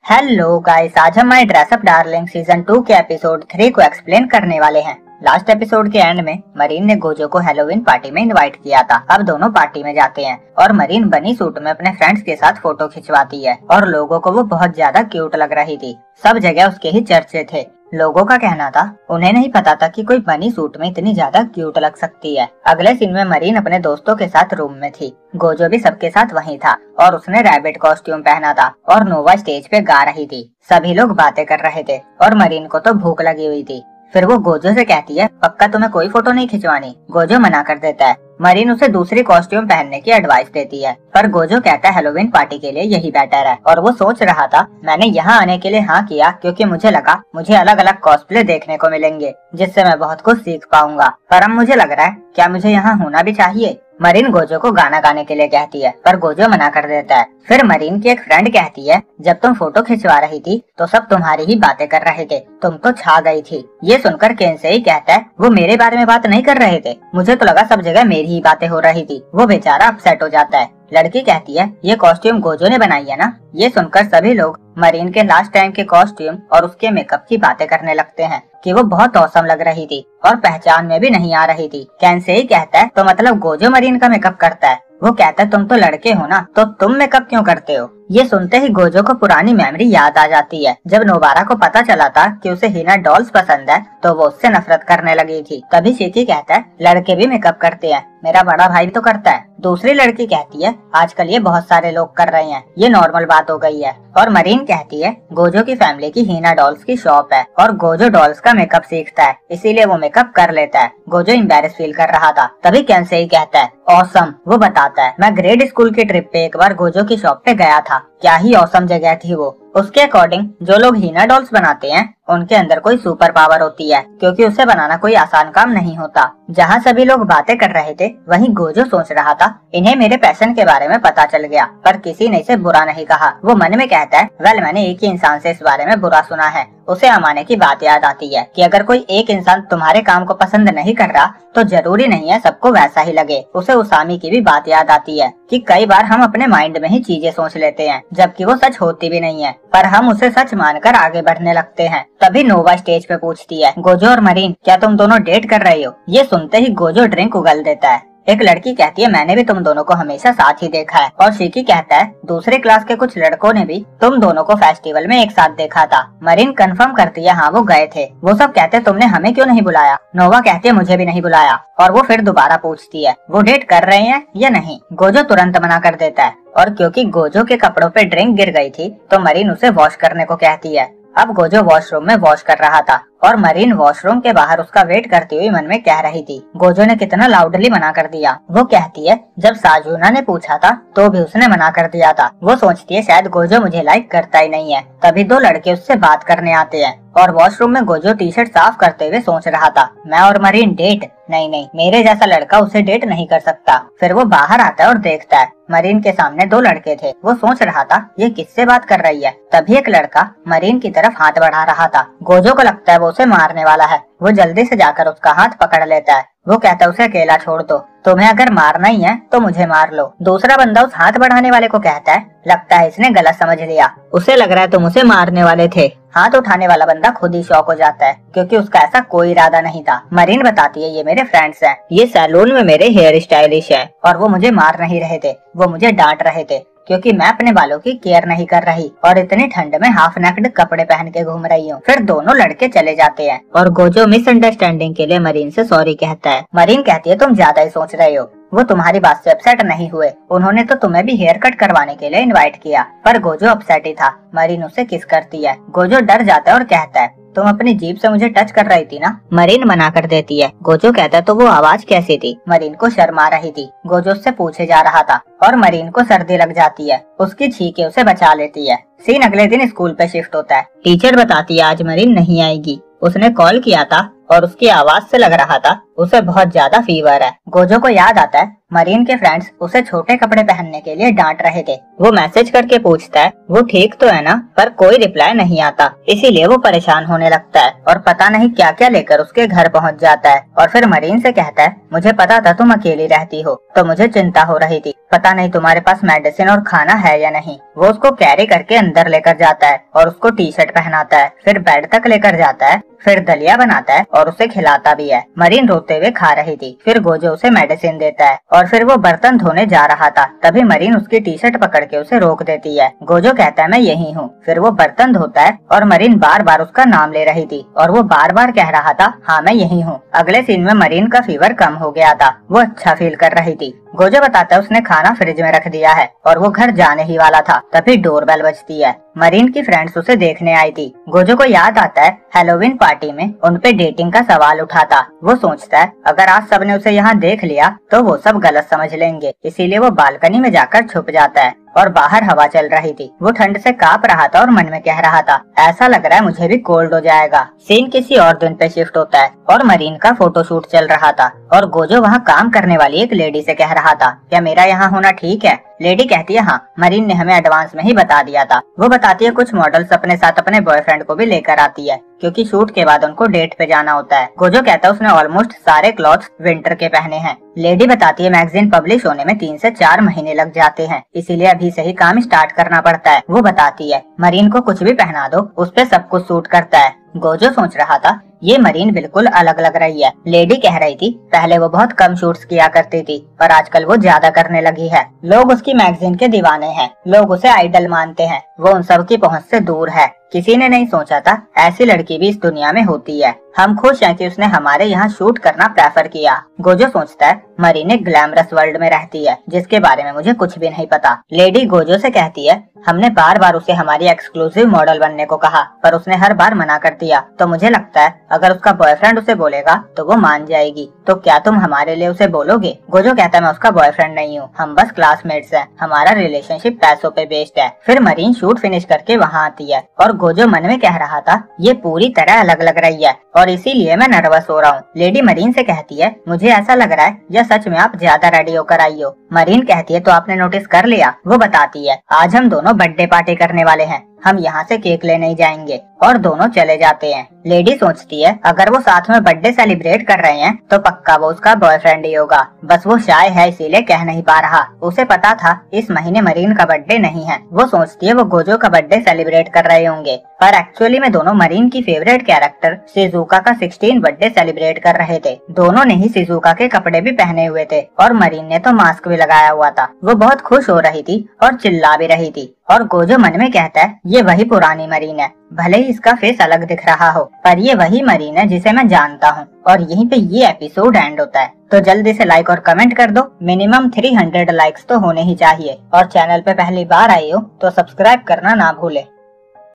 Hello guys, आज हम my dress up darling season 2 के एपिसोड 3 को एक्सप्लेन करने वाले हैं। लास्ट एपिसोड के एंड में मरीन ने गोजो को हैलोवीन पार्टी में इनवाइट किया था। अब दोनों पार्टी में जाते हैं और मरीन बनी सूट में अपने फ्रेंड्स के साथ फोटो खिंचवाती है और लोगों को वो बहुत ज्यादा क्यूट लग रही थी। सब जगह उसके ही चर्चे थे। लोगों का कहना था उन्हें नहीं पता था कि कोई बनी सूट में इतनी ज्यादा क्यूट लग सकती है। अगले सीन में मरीन अपने दोस्तों के साथ रूम में थी। गोजो भी सबके साथ वहीं था और उसने रैबिट कॉस्ट्यूम पहना था और नोवा स्टेज पे गा रही थी। सभी लोग बातें कर रहे थे और मरीन को तो भूख लगी हुई थी। फिर वो गोजो से कहती है, पक्का तुम्हें कोई फोटो नहीं खिंचवानी? गोजो मना कर देता है। मरीन उसे दूसरी कॉस्ट्यूम पहनने की एडवाइस देती है, पर गोजो कहता है हैलोवीन पार्टी के लिए यही बेटर है। और वो सोच रहा था, मैंने यहाँ आने के लिए हाँ किया क्योंकि मुझे लगा मुझे अलग अलग कॉस्प्ले देखने को मिलेंगे जिससे मैं बहुत कुछ सीख पाऊंगा। पर अब मुझे लग रहा है क्या मुझे यहाँ होना भी चाहिए? मरीन गोजो को गाना गाने के लिए कहती है, पर गोजो मना कर देता है। फिर मरीन की एक फ्रेंड कहती है, जब तुम फोटो खिंचवा रही थी तो सब तुम्हारी ही बातें कर रहे थे, तुम तो छा गई थी। ये सुनकर केंसेई कहता है, वो मेरे बारे में बात नहीं कर रहे थे, मुझे तो लगा सब जगह मेरी ही बातें हो रही थी। वो बेचारा अपसेट हो जाता है। लड़की कहती है, ये कॉस्ट्यूम गोजो ने बनाई है ना? ये सुनकर सभी लोग मरीन के लास्ट टाइम के कॉस्ट्यूम और उसके मेकअप की बातें करने लगते हैं कि वो बहुत औसम लग रही थी और पहचान में भी नहीं आ रही थी। केंसेई कहता है, तो मतलब गोजो मरीन का मेकअप करता है? वो कहता है, तुम तो लड़के हो ना, तो तुम मेकअप क्यों करते हो? ये सुनते ही गोजो को पुरानी मेमोरी याद आ जाती है। जब नोबारा को पता चला था कि उसे हिना डॉल्स पसंद है तो वो उससे नफरत करने लगी थी। तभी शिकी कहता है, लड़के भी मेकअप करते हैं, मेरा बड़ा भाई तो करता है। दूसरी लड़की कहती है, आजकल ये बहुत सारे लोग कर रहे हैं, ये नॉर्मल बात हो गई है। और मरीन कहती है, गोजो की फैमिली की हिना डॉल्स की शॉप है और गोजो डॉल्स का मेकअप सीखता है, इसीलिए वो मेकअप कर लेता है। गोजो एम्बैरेस फील कर रहा था। तभी केंसेई कहता है, ऑसम। वो बताता है, मैं ग्रेड स्कूल की ट्रिप पे एक बार गोजो की शॉप पे गया था, क्या ही औसम जगह थी वो। उसके अकॉर्डिंग जो लोग हीना डॉल्स बनाते हैं उनके अंदर कोई सुपर पावर होती है, क्योंकि उसे बनाना कोई आसान काम नहीं होता। जहाँ सभी लोग बातें कर रहे थे वहीं गोजो सोच रहा था, इन्हें मेरे पैशन के बारे में पता चल गया पर किसी ने इसे बुरा नहीं कहा। वो मन में कहता है, वेल मैंने एक ही इंसान से इस बारे में बुरा सुना है। उसे अमाने की बात याद आती है कि अगर कोई एक इंसान तुम्हारे काम को पसंद नहीं कर रहा तो जरूरी नहीं है सबको वैसा ही लगे। उसे उसामी की भी बात याद आती है कि कई बार हम अपने माइंड में ही चीजें सोच लेते हैं जबकि वो सच होती भी नहीं है, पर हम उसे सच मानकर आगे बढ़ने लगते हैं। तभी नोवा स्टेज पे पूछती है, गोजो और मरीन क्या तुम दोनों डेट कर रही हो? ये सुनते ही गोजो ड्रिंक उगल देता है। एक लड़की कहती है, मैंने भी तुम दोनों को हमेशा साथ ही देखा है। और शिकी कहता है, दूसरे क्लास के कुछ लड़कों ने भी तुम दोनों को फेस्टिवल में एक साथ देखा था। मरीन कंफर्म करती है, हाँ वो गए थे। वो सब कहते हैं, तुमने हमें क्यों नहीं बुलाया? नोवा कहती है, मुझे भी नहीं बुलाया। और वो फिर दोबारा पूछती है, वो डेट कर रहे हैं या नहीं? गोजो तुरंत मना कर देता है और क्योंकि गोजो के कपड़ों पे ड्रिंक गिर गई थी तो मरीन उसे वॉश करने को कहती है। अब गोजो वॉशरूम में वॉश कर रहा था और मरीन वॉशरूम के बाहर उसका वेट करती हुई मन में कह रही थी। गोजो ने कितना लाउडली मना कर दिया। वो कहती है, जब साजुना ने पूछा था तो भी उसने मना कर दिया था। वो सोचती है शायद गोजो मुझे लाइक करता ही नहीं है। तभी दो लड़के उससे बात करने आते हैं और वॉशरूम में गोजो टी शर्ट साफ करते हुए सोच रहा था, मैं और मरीन डेट? नहीं, मेरे जैसा लड़का उसे डेट नहीं कर सकता। फिर वो बाहर आता है और देखता है मरीन के सामने दो लड़के थे। वो सोच रहा था, ये किससे बात कर रही है? तभी एक लड़का मरीन की तरफ हाथ बढ़ा रहा था। गोजो को लगता है वो उसे मारने वाला है। वो जल्दी से जाकर उसका हाथ पकड़ लेता है। वो कहता है, उसे अकेला छोड़ दो, तुम्हें अगर मारना ही है तो मुझे मार लो। दूसरा बंदा उस हाथ बढ़ाने वाले को कहता है, लगता है इसने गलत समझ लिया, उसे लग रहा है तुम उसे मारने वाले थे। हाथ उठाने वाला बंदा खुद ही शॉक हो जाता है क्योंकि उसका ऐसा कोई इरादा नहीं था। मरीन बताती है, ये मेरे फ्रेंड्स हैं, ये सैलून में मेरे हेयर स्टाइलिश है और वो मुझे मार नहीं रहे थे, वो मुझे डांट रहे थे क्योंकि मैं अपने बालों की केयर नहीं कर रही और इतनी ठंड में हाफ नेक्ड कपड़े पहन के घूम रही हूँ। फिर दोनों लड़के चले जाते हैं और गोजो मिसअंडरस्टैंडिंग के लिए मरीन से सॉरी कहता है। मरीन कहती है, तुम ज्यादा ही सोच रहे हो, वो तुम्हारी बात से अपसेट नहीं हुए, उन्होंने तो तुम्हें भी हेयर कट करवाने के लिए इनवाइट किया। पर गोजो अपसेट ही था। मरीन उसे किस करती है। गोजो डर जाता है और कहता है, तुम अपनी जीभ से मुझे टच कर रही थी ना? मरीन मना कर देती है। गोजो कहता है, तो वो आवाज कैसी थी? मरीन को शर्म आ रही थी। गोजो उससे पूछे जा रहा था और मरीन को सर्दी लग जाती है। उसकी छींकें उसे बचा लेती है। सीन अगले दिन स्कूल पे शिफ्ट होता है। टीचर बताती है, आज मरीन नहीं आएगी, उसने कॉल किया था और उसकी आवाज से लग रहा था उसे बहुत ज्यादा फीवर है। गोजो को याद आता है मरीन के फ्रेंड्स उसे छोटे कपड़े पहनने के लिए डांट रहे थे। वो मैसेज करके पूछता है वो ठीक तो है ना, पर कोई रिप्लाई नहीं आता। इसीलिए वो परेशान होने लगता है और पता नहीं क्या क्या लेकर उसके घर पहुंच जाता है। और फिर मरीन से कहता है मुझे पता था तुम अकेली रहती हो, तो मुझे चिंता हो रही थी, पता नहीं तुम्हारे पास मेडिसिन और खाना है या नहीं। वो उसको कैरी करके अंदर लेकर जाता है और उसको टी शर्ट पहनाता है, फिर बेड तक लेकर जाता है, फिर दलिया बनाता है और उसे खिलाता भी है। मरीन रोते हुए खा रही थी। फिर गोजो उसे मेडिसिन देता है और फिर वो बर्तन धोने जा रहा था, तभी मरीन उसकी टी शर्ट पकड़ के उसे रोक देती है। गोजो कहता है मैं यही हूँ। फिर वो बर्तन धोता है और मरीन बार बार उसका नाम ले रही थी और वो बार बार कह रहा था हाँ मैं यही हूँ। अगले सीन में मरीन का फीवर कम हो गया था, वो अच्छा फील कर रही थी। गोजो बताता है उसने खाना फ्रिज में रख दिया है और वो घर जाने ही वाला था, तभी डोरबेल बजती है। मरीन की फ्रेंड्स उसे देखने आई थी। गोजो को याद आता है हैलोवीन पार्टी में उन पे डेटिंग का सवाल उठा था। वो सोचता है अगर आज सबने उसे यहाँ देख लिया तो वो सब गलत समझ लेंगे, इसीलिए वो बालकनी में जाकर छुप जाता है और बाहर हवा चल रही थी। वो ठंड से कांप रहा था और मन में कह रहा था ऐसा लग रहा है मुझे भी कोल्ड हो जाएगा। सीन किसी और दिन पे शिफ्ट होता है और मरीन का फोटोशूट चल रहा था और गोजो वहाँ काम करने वाली एक लेडी से कह रहा था क्या मेरा यहाँ होना ठीक है। लेडी कहती है हाँ, मरीन ने हमें एडवांस में ही बता दिया था। वो बताती है कुछ मॉडल्स अपने साथ अपने बॉयफ्रेंड को भी लेकर आती है क्योंकि शूट के बाद उनको डेट पे जाना होता है। गोजो कहता है उसने ऑलमोस्ट सारे क्लॉथ्स विंटर के पहने हैं। लेडी बताती है मैगजीन पब्लिश होने में 3 से 4 महीने लग जाते हैं, इसीलिए अभी से ही काम स्टार्ट करना पड़ता है। वो बताती है मरीन को कुछ भी पहना दो उस पे सब कुछ सूट करता है। गोजो सोच रहा था ये मरीन बिल्कुल अलग लग रही है। लेडी कह रही थी पहले वो बहुत कम शूट्स किया करती थी पर आजकल वो ज्यादा करने लगी है। लोग उसकी मैगजीन के दीवाने हैं, लोग उसे आइडल मानते हैं, वो उन सब की पहुंच से दूर है। किसी ने नहीं सोचा था ऐसी लड़की भी इस दुनिया में होती है। हम खुश हैं कि उसने हमारे यहाँ शूट करना प्रेफर किया। गोजो सोचता है मरीन एक ग्लैमरस वर्ल्ड में रहती है जिसके बारे में मुझे कुछ भी नहीं पता। लेडी गोजो से कहती है हमने बार बार उसे हमारी एक्सक्लूसिव मॉडल बनने को कहा पर उसने हर बार मना कर दिया, तो मुझे लगता है अगर उसका बॉयफ्रेंड उसे बोलेगा तो वो मान जाएगी। तो क्या तुम हमारे लिए उसे बोलोगे। गोजो कहता है मैं उसका बॉयफ्रेंड नहीं हूँ, हम बस क्लासमेट्स हैं, हमारा रिलेशनशिप पैसों पे बेस्ड है। फिर मरीन शूट फिनिश करके वहाँ आती है और गोजो मन में कह रहा था ये पूरी तरह अलग लग रही है और इसीलिए मैं नर्वस हो रहा हूँ। लेडी मरीन से कहती है मुझे ऐसा लग रहा है या सच में आप ज्यादा रेडी होकर आई हो। मरीन कहती है तो आपने नोटिस कर लिया। वो बताती है आज हम दोनों बर्थडे पार्टी करने वाले हैं, हम यहाँ से केक लेने ही जाएंगे और दोनों चले जाते हैं। लेडी सोचती है अगर वो साथ में बर्थडे सेलिब्रेट कर रहे हैं तो पक्का वो उसका बॉयफ्रेंड ही होगा, बस वो शाय है इसीलिए कह नहीं पा रहा। उसे पता था इस महीने मरीन का बर्थडे नहीं है। वो सोचती है वो गोजो का बर्थडे सेलिब्रेट कर रहे होंगे पर एक्चुअली में दोनों मरीन की फेवरेट कैरेक्टर शिजुका का 16 बर्थडे सेलिब्रेट कर रहे थे। दोनों ने ही शिजुका के कपड़े भी पहने हुए थे और मरीन ने तो मास्क भी लगाया हुआ था। वो बहुत खुश हो रही थी और चिल्ला भी रही थी और गोजो मन में कहता है ये वही पुरानी मरीन है, भले ही इसका फेस अलग दिख रहा हो पर ये वही मरीन है जिसे मैं जानता हूँ। और यहीं पे ये एपिसोड एंड होता है। तो जल्दी से लाइक और कमेंट कर दो, मिनिमम 300 लाइक्स तो होने ही चाहिए और चैनल पे पहली बार आई हो तो सब्सक्राइब करना ना भूले।